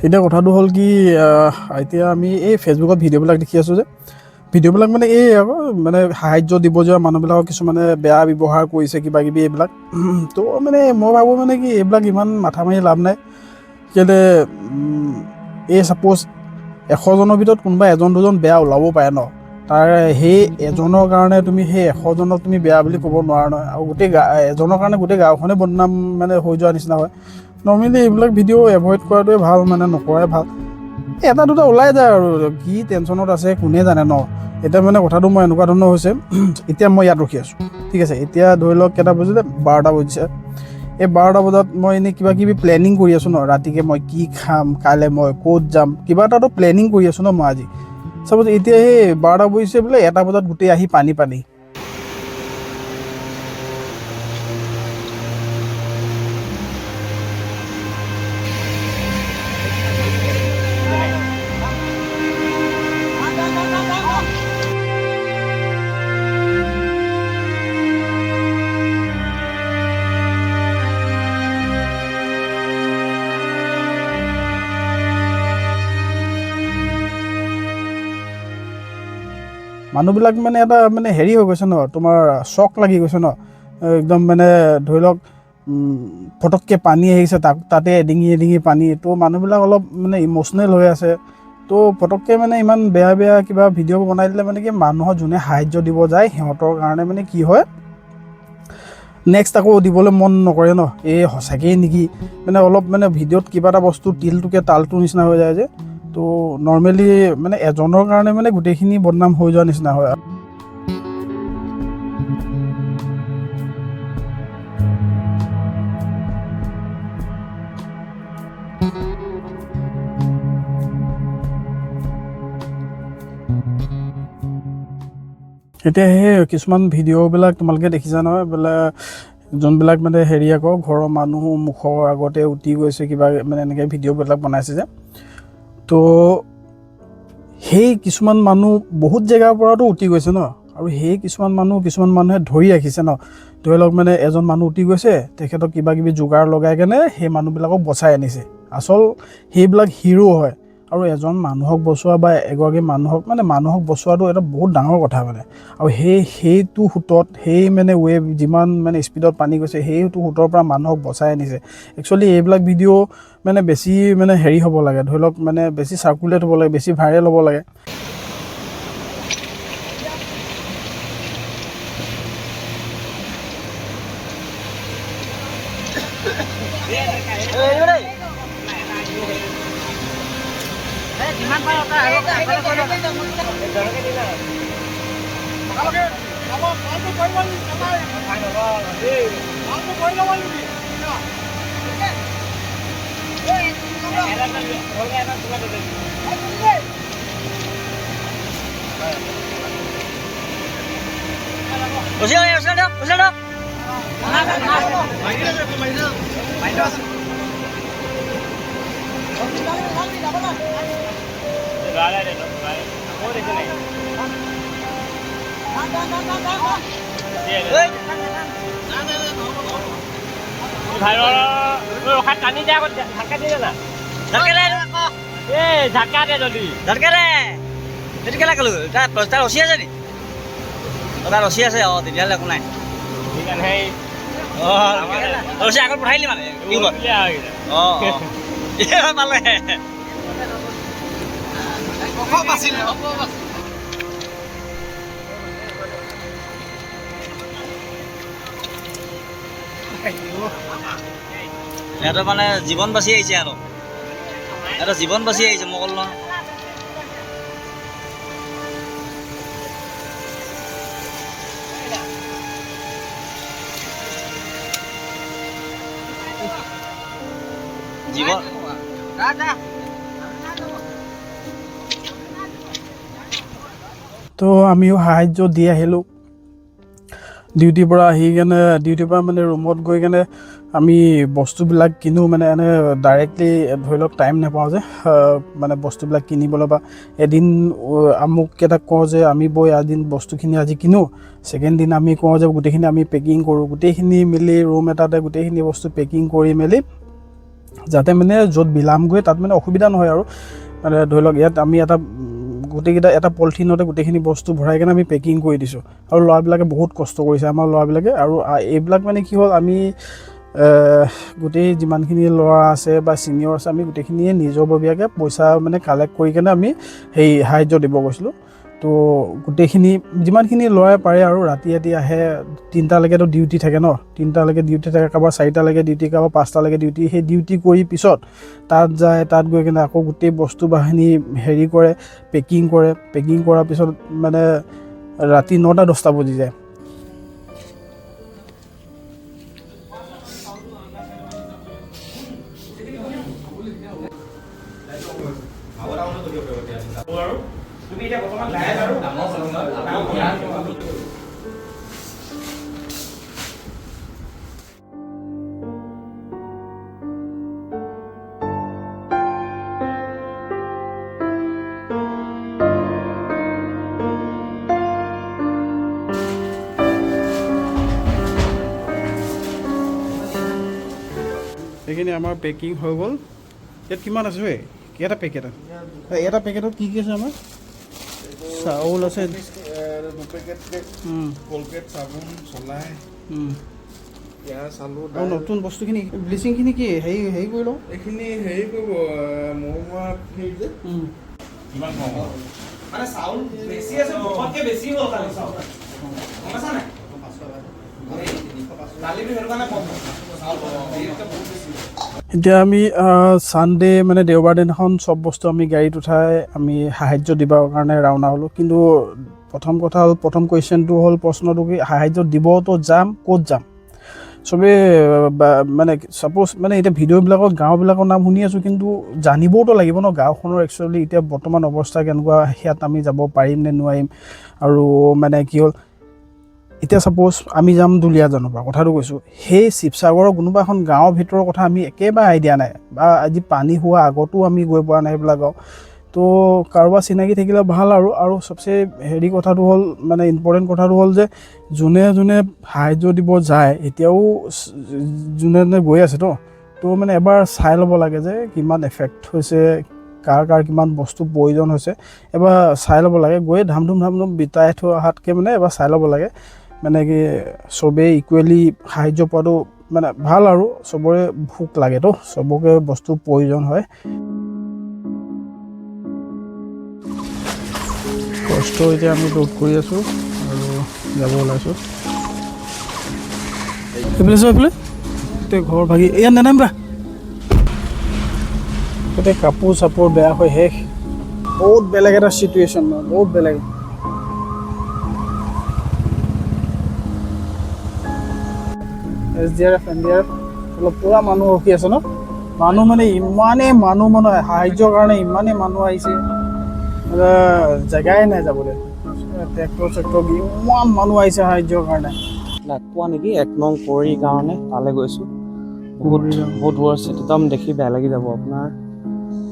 এতিয়া কথাটো হ'ল কি এতিয়া আমি এই ফেচবুকত ভিডিঅ'বিলাক দেখি আছোঁ যে ভিডিঅ'বিলাক মানে এই আকৌ মানে সাহাৰ্য দিব যোৱা মানুহবিলাকক কিছুমানে বেয়া ব্যৱহাৰ কৰিছে কিবা কিবি এইবিলাক তো মানে মই ভাবোঁ মানে কি এইবিলাক ইমান মাথা মাৰি লাভ নাই কেলৈ এই ছাপ'জ 100জনৰ ভিতৰত কোনোবা এজন দুজন বেয়া ওলাব পাৰে ন তাৰ সেই এজনৰ কাৰণে তুমি সেই 100জনক তুমি বেয়া বুলি ক'ব নোৱাৰা নহয় আৰু গোটেই এজনৰ কাৰণে গোটেই গাঁওখনে বদনাম মানে হৈ যোৱা নিচিনা হয় নৰ্মেলি এইবিলাক ভিডিঅ' এভইড কৰাটোৱে ভাল মানে নকৰাই ভাল এটা দুটা ওলাই যায় আৰু কি টেনশ্যনত আছে কোনে জানে ন এতিয়া মানে কথাটো মই এনেকুৱা ধৰণৰ হৈছে এতিয়া মই ইয়াত ৰখি আছোঁ ঠিক আছে এতিয়া ধৰি লওক কেইটা বজিলে 12টা বজিছে এই 12টা বজাত মই এনেই কিবা কিবি প্লেনিং কৰি আছোঁ ন ৰাতিকৈ মই কি খাম কাইলৈ মই ক'ত যাম কিবা এটাতো প্লেনিং কৰি আছোঁ ন মই আজি চাপ'জ এতিয়া সেই 12টা বজিছে বোলে 1টা বজাত গোটেই আহি পানী মানুহবিলাক মানে এটা মানে হেৰি হৈ গৈছে ন তোমাৰ চক লাগি গৈছে ন একদম মানে ধৰি লওক ফটককৈ পানী আহিছে তাতে এডিঙি পানী তো মানুহবিলাক অলপ মানে ইম'চনেল হৈ আছে তো পটককৈ মানে ইমান বেয়া কিবা ভিডিঅ' বনাই দিলে মানে কি মানুহৰ যোনে সাহাৰ্য দিব যায় সিহঁতৰ কাৰণে মানে কি হয় নেক্সট আকৌ দিবলৈ মন নকৰে ন এই সঁচাকেই নেকি মানে অলপ মানে ভিডিঅ'ত কিবা এটা বস্তু তিলটোকে তালটোৰ নিচিনা হৈ যায় যে তো নৰ্মেলি মানে এজনৰ কাৰণে মানে গোটেইখিনি বদনাম হৈ যোৱা নিচিনা হয় এতিয়া সেই কিছুমান ভিডিঅ'বিলাক তোমালোকে দেখিছা নহয় বোলে যোনবিলাক মানে হেৰি আকৌ ঘৰৰ মানুহ মুখৰ আগতে উটি গৈছে কিবা মানে এনেকৈ ভিডিঅ'বিলাক বনাইছে যে তো সেই কিছুমান মানুহ বহুত জেগাৰ পৰাতো উটি গৈছে ন আৰু সেই কিছুমান মানুহে ধৰি ৰাখিছে ন ধৰি লওক মানে এজন মানুহ উটি গৈছে তেখেতক কিবা কিবি যোগাৰ লগাই কেনে সেই মানুহবিলাকক বচাই আনিছে আচল সেইবিলাক হিৰো হয় আৰু এজন মানুহক বচোৱা বা এগৰাকী মানুহক বচোৱাটো এটা বহুত ডাঙৰ কথা মানে আৰু সেইটো সোঁতত সেই মানে ৱেভ যিমান মানে স্পীডত পানী গৈছে সেইটো সোঁতৰ পৰা মানুহক বচাই আনিছে একচুৱেলি এইবিলাক ভিডিঅ' মানে বেছি মানে হেৰি হ'ব লাগে ধৰি লওক মানে বেছি চাৰ্কুলেট হ'ব লাগে বেছি ভাইৰেল হ'ব লাগে টানি যায় ঢাকা দিয়ে না ঝাকা দে যদি ঝাকা দে সেইটো কেলা কলো তাৰ ৰচি আছে নি তাৰ ৰচি আছে তেতিয়াহ'লে একো নাই ৰচি আগত পঠাইলি মানে পালে সিহঁতৰ মানে জীৱন বাচি আহিছে আৰু সিহঁতৰ জীৱন বাচি আহিছে মই ক'লো নহয় জীবন তো আমিও সাহাৰ্য দি আহিলোঁ ডিউটিৰ পৰা আহি কেনে ডিউটিৰ পৰা মানে ৰুমত গৈ কেনে আমি বস্তুবিলাক কিনো মানে এনে ডাইৰেক্টলি ধৰি লওক টাইম নাপাওঁ যে মানে বস্তুবিলাক কিনিবলৈ বা এদিন আমুক কেইটাক কওঁ যে আমি বৈ এদিন বস্তুখিনি আজি কিনো ছেকেণ্ড দিন আমি কওঁ যে গোটেইখিনি আমি পেকিং কৰোঁ গোটেইখিনি মিলি ৰুম এটাতে গোটেইখিনি বস্তু পেকিং কৰি মেলি যাতে মানে য'ত বিলামগৈ তাত মানে অসুবিধা নহয় আৰু মানে ধৰি লওক ইয়াত আমি এটা গোটেইকেইটা এটা পলিথিনতে গোটেইখিনি বস্তু ভৰাই কিনে আমি পেকিং কৰি দিছোঁ আৰু ল'ৰাবিলাকে বহুত কষ্ট কৰিছে আমাৰ ল'ৰাবিলাকে আৰু এইবিলাক মানে কি হ'ল আমি গোটেই যিমানখিনি ল'ৰা আছে বা ছিনিয়ৰ আছে আমি গোটেইখিনিয়ে নিজৰববীয়াকৈ পইচা মানে কালেক্ট কৰি কিনে আমি সেই সাহাৰ্য দিব গৈছিলোঁ তো গোটেইখিনি যিমানখিনি ল'ৰাই পাৰে আৰু ৰাতি আহে 3টালৈকেতো ডিউটি থাকে ন 3টালৈকে ডিউটি থাকে কাৰোবাৰ 4টালৈকে ডিউটি কাৰোবাৰ 5টালৈকে ডিউটি সেই ডিউটি কৰি পিছত তাত যায় তাত গৈ কিনে আকৌ গোটেই বস্তু বাহিনী হেৰি কৰে পেকিং কৰাৰ পিছত মানে ৰাতি 9টা 10টা বাজি যায় তুমি এতিয়া বৰ্তমান লাইভ আৰু সেইখিনি আমাৰ পেকিং হৈ গ'ল ইয়াত কিমান আছে ঐ কেইটা পেকেট এটা পেকেটত কি আছে আমাৰ চাউল আছে 2 পেকেট কলগেট চাবোন চলাই পিঁয়াজ আলু আৰু নতুন বস্তুখিনি ব্লিচিংখিনি কি হেৰি কৰি লওঁ এইখিনি হেৰি কৰিব মহমা ফিল যে কিমান কম মানে চাউল বেছি আছে বহুতকৈ বেছি হ'ল কালি চাউল গম পাইছা নাই দালিটো সেইটো কাৰণে কম চাউল বহুত বেছি এতিয়া আমি ছানডে মানে দেওবাৰ দিনাখন চব বস্তু আমি গাড়ীত উঠাই আমি সাহাৰ্য দিবৰ কাৰণে ৰাওনা হ'লোঁ কিন্তু প্ৰথম কথা হ'ল প্ৰথম কুৱেশ্যনটো হ'ল প্ৰশ্নটো কি সাহাৰ্য দিবতো যাম ক'ত যাম চবেই মানে ছাপ'জ মানে এতিয়া ভিডিঅ'বিলাকত গাঁওবিলাকৰ নাম শুনি আছোঁ কিন্তু জানিবওতো লাগিব ন গাঁওখনৰ একচুৱেলি এতিয়া বৰ্তমান অৱস্থা কেনেকুৱা সেয়াত আমি যাব পাৰিম নে নোৱাৰিম আৰু মানে কি হ'ল এতিয়া ছাপ'জ আমি যাম দুলীয়াজানৰ পৰা কথাটো কৈছোঁ সেই শিৱসাগৰৰ কোনোবা এখন গাঁৱৰ ভিতৰৰ কথা আমি একেবাৰে আইডিয়া নাই বা আজি পানী হোৱা আগতো আমি গৈ পোৱা নাই সেইবিলাক গাঁও তো কাৰোবাৰ চিনাকি থাকিলে ভাল আৰু চবচে হেৰি কথাটো হ'ল মানে ইম্পৰ্টেণ্ট কথাটো হ'ল যে যোনে সাহাৰ্য দিব যায় এতিয়াও যোনে গৈ আছে তো মানে এবাৰ চাই ল'ব লাগে যে কিমান এফেক্ট হৈছে কাৰ কিমান বস্তু প্ৰয়োজন হৈছে এবাৰ চাই ল'ব লাগে গৈ ধাম ধুম বিতাই থৈ অহাতকৈ মানে এবাৰ চাই ল'ব লাগে মানে কি চবেই ইকুৱেলি সাহাৰ্য পোৱাটো মানে ভাল আৰু চবৰে ভোক লাগেতো চবকে বস্তু প্ৰয়োজন হয় কষ্ট এতিয়া আমি লোড কৰি আছোঁ আৰু যাব ওলাইছোঁ এইফালে গোটেই ঘৰ ভাগি ইয়াত নেনামিবা গোটেই কাপোৰ চাপোৰ বেয়া হৈ শেষ বহুত বেলেগ এটা চিটুৱেশ্যন বহুত বেলেগ SDRF NDRF অলপ পূৰা মানুহ ৰখি আছে ন মানুহ মানে ইমানেই মানুহ সাহাৰ্যৰ কাৰণে ইমানেই মানুহ আহিছে মানে জেগাই নাই যাবলৈ ট্ৰেক্টৰ ইমান মানুহ আহিছে সাহাৰ্যৰ কাৰণে পোৱা নেকি 1 নং কৰি কাৰণে তালৈ গৈছোঁ বহুত দূৰ আছে একদম দেখি বেয়া লাগি যাব আপোনাৰ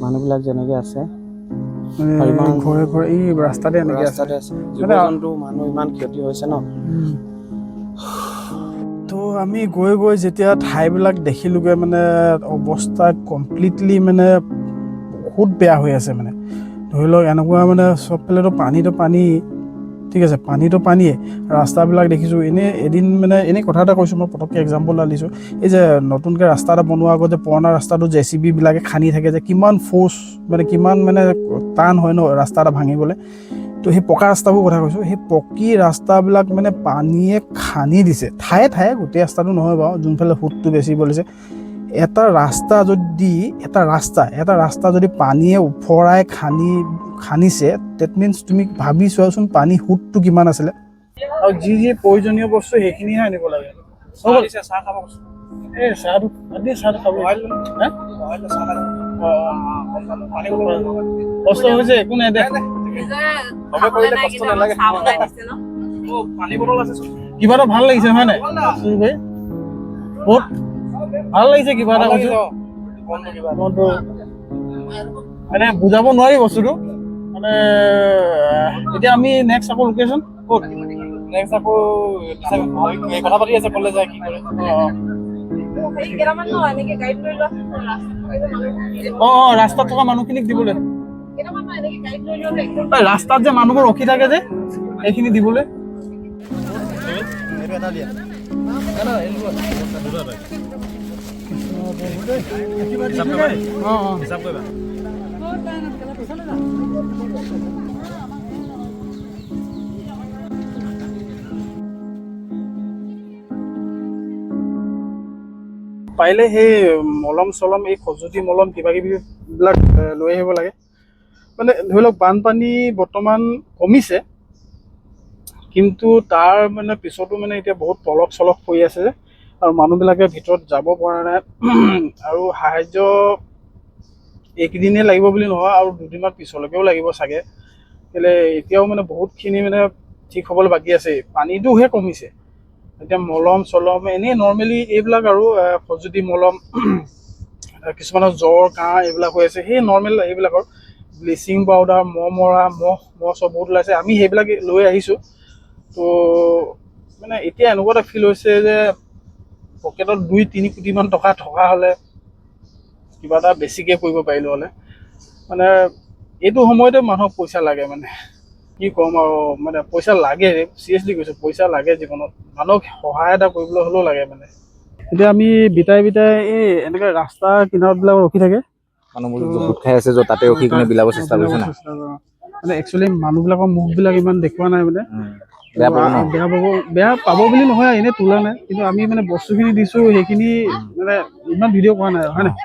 মানুহবিলাক যেনেকৈ আছে ঘৰে এই ৰাস্তাতে এনেকৈ আছে জীৱ জন্তু মানুহ ইমান ক্ষতি হৈছে ন তো আমি গৈ যেতিয়া ঠাইবিলাক দেখিলোগৈ মানে অৱস্থা কমপ্লিটলি মানে বহুত বেয়া হৈ আছে মানে ধৰি লওক এনেকুৱা মানে চবফালেতো পানী ঠিক আছে পানীটো পানীয়ে ৰাস্তাবিলাক দেখিছোঁ এদিন মানে এনেই কথা এটা কৈছোঁ মই পটককৈ এক্সাম্পল এটা দিছোঁ এই যে নতুনকৈ ৰাস্তা এটা বনোৱাৰ আগত যে পুৰণা ৰাস্তাটো JCB বিলাকে খান্দি থাকে যে কিমান ফ'ৰ্চ মানে কিমান মানে টান হয় ন ৰাস্তা এটা ভাঙিবলৈ তো সেই পকা ৰাস্তাবোৰ কথা কৈছোঁ সেই পকী ৰাস্তাবিলাক মানে পানীয়ে খান্দি দিছে ঠায়ে গোটেই ৰাস্তাটো নহয় বাৰু যোনফালে সোঁতটো বেছি বলিছে এটা ৰাস্তা যদি পানীয়ে উফৰাই খান্দিছে ডেট মিনছ তুমি ভাবি চোৱাচোন পানী সোঁতটো কিমান আছিলে আৰু যি প্ৰয়োজনীয় বস্তু সেইখিনিহে আনিব লাগে চাহ খাব এই চাহটো খাব কষ্ট হৈছে একো নাই দে কিবা এটা ভাল লাগিছে হয় নাই বহুত ভাল লাগিছে কিবা এটা কৈছো মানে বুজাব নোৱাৰি বস্তুটো মানে এতিয়া আমি নেক্সট আকৌ লোকেশ্যন ক'ত নেক্সট আকৌ কথা পাতি আছে ক'লে যায় কি কৰে ৰাস্তাত থকা মানুহখিনিক দিবলৈ ৰাস্তাত যে মানুহবোৰ ৰখি থাকে যে এইখিনি দিবলৈ পাৰিলে সেই মলম চলম এই খজুৱতি মলম কিবা কিবিবিলাক লৈ আহিব লাগে মানে ধৰি লওক বানপানী বৰ্তমান কমিছে কিন্তু তাৰ মানে পিছতো মানে এতিয়া বহুত পলস চলস হৈ আছে যে আৰু মানুহবিলাকে ভিতৰত যাব পৰা নাই আৰু সাহাৰ্য এইকেইদিনেই লাগিব বুলি নহয় আৰু দুদিনমান পিছলৈকেও লাগিব চাগে কেলে এতিয়াও মানে বহুতখিনি মানে ঠিক হ'বলৈ বাকী আছে পানীটোহে কমিছে এতিয়া মলম চলম এনেই নৰ্মেলি এইবিলাক আৰু খজুৱতি মলম কিছুমানৰ জ্বৰ কাহ এইবিলাক হৈ আছে সেই নৰ্মেল এইবিলাকৰ ব্লিচিং পাউডাৰ মহ মৰা মহ চব বহুত ওলাইছে আমি সেইবিলাক লৈ আহিছোঁ তো মানে এতিয়া এনেকুৱা এটা ফিল হৈছে যে পকেটত 2-3 কোটিমান টকা থকা হ'লে কিবা এটা বেছিকৈ কৰিব পাৰিলোঁ হ'লে মানে এইটো সময়তে মানুহক পইচা লাগে মানে কি ক'ম আৰু মানে পইচা লাগে চিৰিয়াছলি কৈছোঁ পইচা লাগে জীৱনত মানুহক সহায় এটা কৰিবলৈ হ'লেও লাগে মানে এতিয়া আমি বিটাই এই এনেকৈ ৰাস্তা কিনাৰবিলাক ৰখি থাকে মানুহবোৰ গোট খাই আছে য'ত তাতে ৰখি কিনে বিলাব চেষ্টা কৰিছে না মানে একচুৱেলি মানুহবিলাকৰ মুখবিলাক ইমান দেখুওৱা নাই মানে বেয়া পাব ন বেয়া পাব বুলি নহয় এনেই তোলা নাই কিন্তু আমি মানে বস্তুখিনি দিছোঁ সেইখিনি মানে ইমান ভিডিঅ' কৰা নাই হয় নাই